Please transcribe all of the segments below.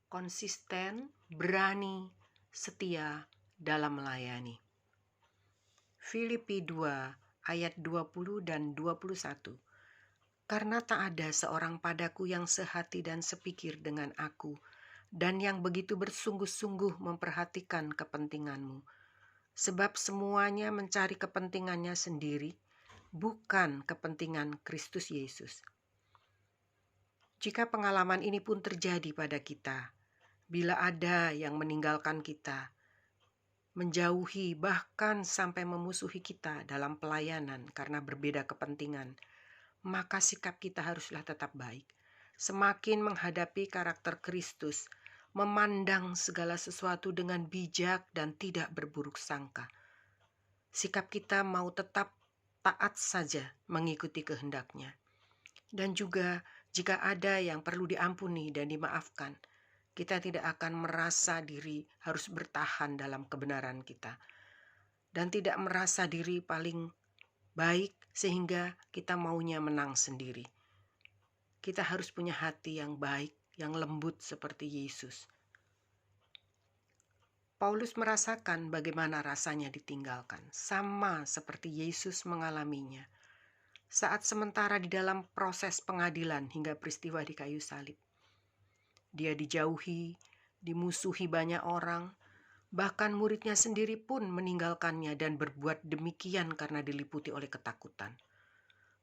konsisten, berani, setia dalam melayani. Filipi 2 ayat 20 dan 21. Karena tak ada seorang padaku yang sehati dan sepikir dengan aku, dan yang begitu bersungguh-sungguh memperhatikan kepentinganmu. Sebab semuanya mencari kepentingannya sendiri, bukan kepentingan Kristus Yesus. Jika pengalaman ini pun terjadi pada kita, bila ada yang meninggalkan kita, menjauhi bahkan sampai memusuhi kita dalam pelayanan karena berbeda kepentingan, maka sikap kita haruslah tetap baik. Semakin menghadapi karakter Kristus, memandang segala sesuatu dengan bijak dan tidak berburuk sangka. Sikap kita mau tetap taat saja mengikuti kehendaknya. Dan juga jika ada yang perlu diampuni dan dimaafkan, kita tidak akan merasa diri harus bertahan dalam kebenaran kita. Dan tidak merasa diri paling baik sehingga kita maunya menang sendiri. Kita harus punya hati yang baik, yang lembut seperti Yesus. Paulus merasakan bagaimana rasanya ditinggalkan, sama seperti Yesus mengalaminya. Saat sementara di dalam proses pengadilan hingga peristiwa di kayu salib. Dia dijauhi, dimusuhi banyak orang, bahkan muridnya sendiri pun meninggalkannya dan berbuat demikian karena diliputi oleh ketakutan.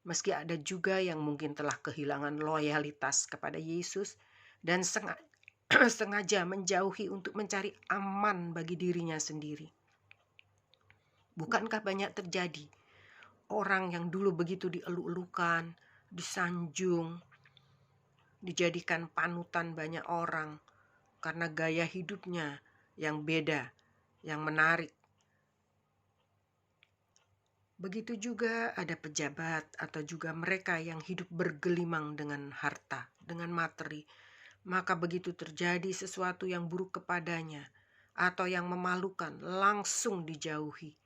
Meski ada juga yang mungkin telah kehilangan loyalitas kepada Yesus dan sengaja menjauhi untuk mencari aman bagi dirinya sendiri. Bukankah banyak terjadi orang yang dulu begitu dieluk-elukan, disanjung, dijadikan panutan banyak orang karena gaya hidupnya yang beda, yang menarik. Begitu juga ada pejabat atau juga mereka yang hidup bergelimang dengan harta, dengan materi. Maka begitu terjadi sesuatu yang buruk kepadanya atau yang memalukan, langsung dijauhi.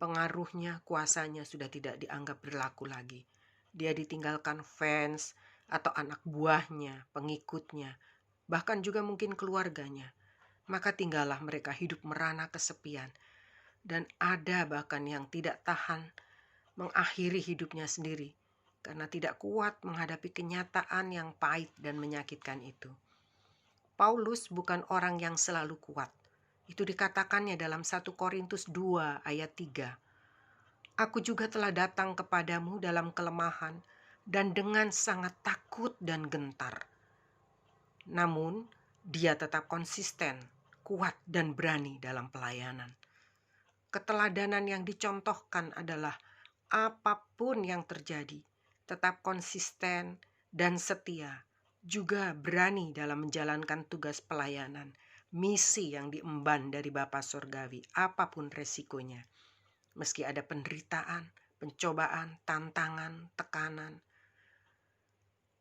Pengaruhnya, kuasanya sudah tidak dianggap berlaku lagi. Dia ditinggalkan fans atau anak buahnya, pengikutnya, bahkan juga mungkin keluarganya. Maka tinggallah mereka hidup merana kesepian. Dan ada bahkan yang tidak tahan mengakhiri hidupnya sendiri karena tidak kuat menghadapi kenyataan yang pahit dan menyakitkan itu. Paulus bukan orang yang selalu kuat. Itu dikatakannya dalam 1 Korintus 2 ayat 3. Aku juga telah datang kepadamu dalam kelemahan dan dengan sangat takut dan gentar. Namun, dia tetap konsisten, kuat dan berani dalam pelayanan. Keteladanan yang dicontohkan adalah apapun yang terjadi, tetap konsisten dan setia, juga berani dalam menjalankan tugas pelayanan, misi yang diemban dari Bapa Surgawi, apapun resikonya. Meski ada penderitaan, pencobaan, tantangan, tekanan,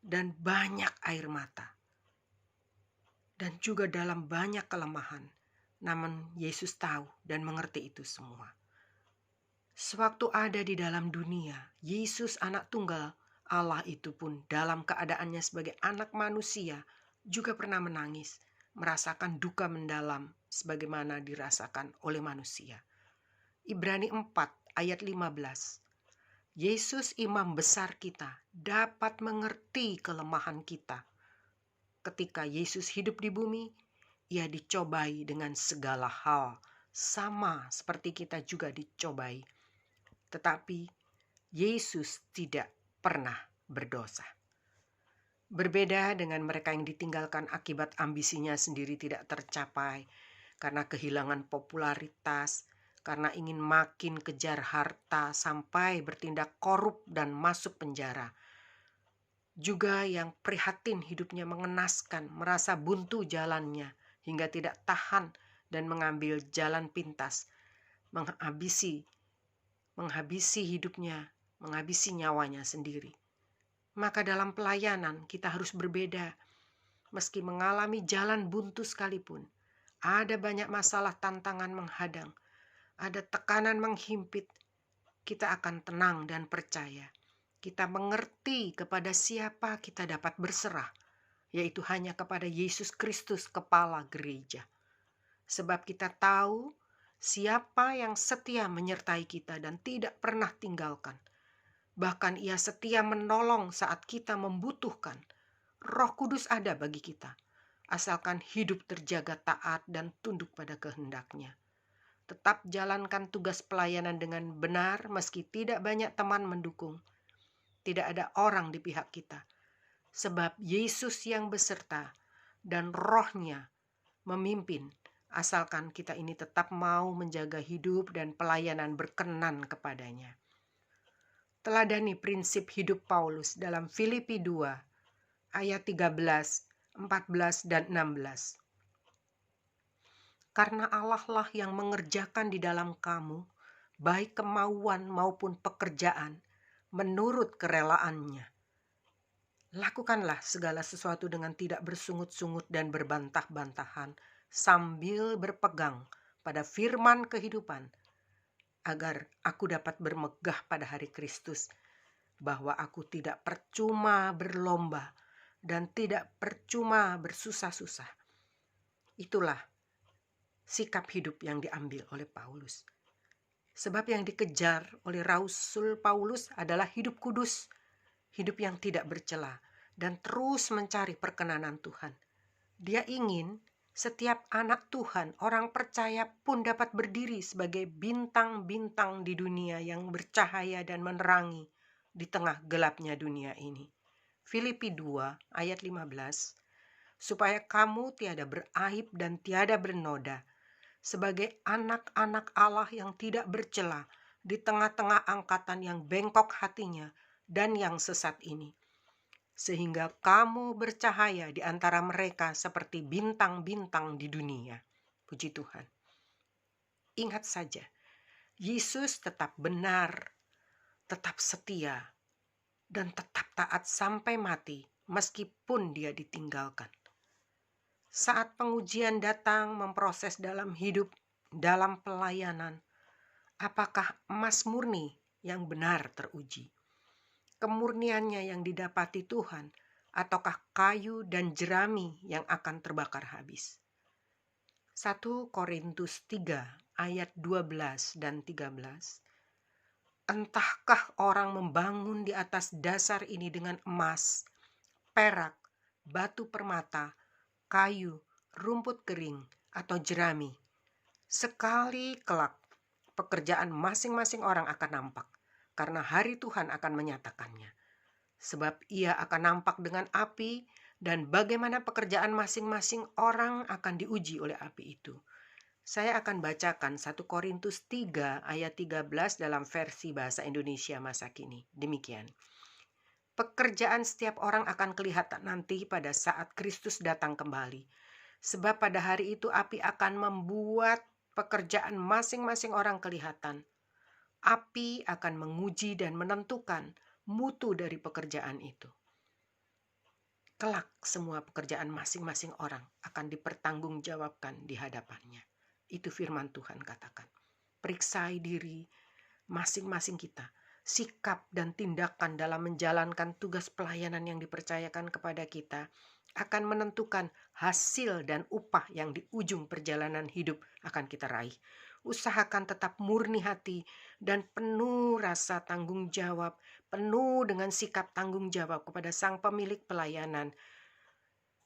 dan banyak air mata. Dan juga dalam banyak kelemahan. Namun Yesus tahu dan mengerti itu semua. Sewaktu ada di dalam dunia, Yesus anak tunggal Allah itu pun dalam keadaannya sebagai anak manusia juga pernah menangis, merasakan duka mendalam sebagaimana dirasakan oleh manusia. Ibrani 4 ayat 15. Yesus imam besar kita dapat mengerti kelemahan kita. Ketika Yesus hidup di bumi, ia dicobai dengan segala hal, sama seperti kita juga dicobai. Tetapi Yesus tidak pernah berdosa. Berbeda dengan mereka yang ditinggalkan akibat ambisinya sendiri tidak tercapai, karena kehilangan popularitas, karena ingin makin kejar harta sampai bertindak korup dan masuk penjara. Juga yang prihatin hidupnya mengenaskan, merasa buntu jalannya hingga tidak tahan dan mengambil jalan pintas, menghabisi hidupnya, menghabisi nyawanya sendiri. Maka dalam pelayanan kita harus berbeda. Meski mengalami jalan buntu sekalipun, ada banyak masalah tantangan menghadang, ada tekanan menghimpit, kita akan tenang dan percaya. Kita mengerti kepada siapa kita dapat berserah, yaitu hanya kepada Yesus Kristus, kepala gereja. Sebab kita tahu siapa yang setia menyertai kita dan tidak pernah tinggalkan. Bahkan ia setia menolong saat kita membutuhkan. Roh Kudus ada bagi kita, asalkan hidup terjaga taat dan tunduk pada kehendak-Nya. Tetap jalankan tugas pelayanan dengan benar meski tidak banyak teman mendukung. Tidak ada orang di pihak kita. Sebab Yesus yang beserta dan Roh-Nya memimpin, asalkan kita ini tetap mau menjaga hidup dan pelayanan berkenan kepadanya. Teladani prinsip hidup Paulus dalam Filipi 2 ayat 13, 14 dan 16. Karena Allah lah yang mengerjakan di dalam kamu baik kemauan maupun pekerjaan menurut kerelaannya. Lakukanlah segala sesuatu dengan tidak bersungut-sungut dan berbantah-bantahan sambil berpegang pada firman kehidupan, agar aku dapat bermegah pada hari Kristus, bahwa aku tidak percuma berlomba dan tidak percuma bersusah-susah. Itulah sikap hidup yang diambil oleh Paulus. Sebab yang dikejar oleh Rasul Paulus adalah hidup kudus, hidup yang tidak bercela, dan terus mencari perkenanan Tuhan. Dia ingin setiap anak Tuhan, orang percaya pun dapat berdiri sebagai bintang-bintang di dunia yang bercahaya dan menerangi di tengah gelapnya dunia ini. Filipi 2 ayat 15, supaya kamu tiada beraib dan tiada bernoda, sebagai anak-anak Allah yang tidak bercela di tengah-tengah angkatan yang bengkok hatinya dan yang sesat ini. Sehingga kamu bercahaya di antara mereka seperti bintang-bintang di dunia. Puji Tuhan. Ingat saja, Yesus tetap benar, tetap setia, dan tetap taat sampai mati meskipun dia ditinggalkan. Saat pengujian datang memproses dalam hidup, dalam pelayanan, apakah emas murni yang benar teruji? Kemurniannya yang didapati Tuhan, ataukah kayu dan jerami yang akan terbakar habis? 1 Korintus 3 ayat 12 dan 13. Entahkah orang membangun di atas dasar ini dengan emas, perak, batu permata, kayu, rumput kering, atau jerami? Sekali kelak, pekerjaan masing-masing orang akan nampak, karena hari Tuhan akan menyatakannya. Sebab ia akan nampak dengan api, dan bagaimana pekerjaan masing-masing orang akan diuji oleh api itu. Saya akan bacakan 1 Korintus 3 ayat 13 dalam versi bahasa Indonesia masa kini. Demikian. Pekerjaan setiap orang akan kelihatan nanti pada saat Kristus datang kembali. Sebab pada hari itu api akan membuat pekerjaan masing-masing orang kelihatan. Api akan menguji dan menentukan mutu dari pekerjaan itu. Kelak semua pekerjaan masing-masing orang akan dipertanggungjawabkan di hadapannya. Itu firman Tuhan katakan. Periksai diri masing-masing kita, sikap dan tindakan dalam menjalankan tugas pelayanan yang dipercayakan kepada kita akan menentukan hasil dan upah yang di ujung perjalanan hidup akan kita raih. Usahakan tetap murni hati dan penuh rasa tanggung jawab, penuh dengan sikap tanggung jawab kepada sang pemilik pelayanan.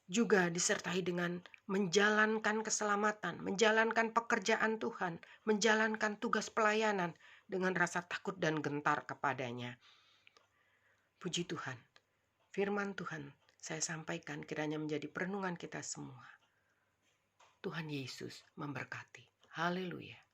Juga disertai dengan menjalankan keselamatan, menjalankan pekerjaan Tuhan, menjalankan tugas pelayanan dengan rasa takut dan gentar kepadanya. Puji Tuhan, firman Tuhan saya sampaikan kiranya menjadi perenungan kita semua. Tuhan Yesus memberkati. Haleluya.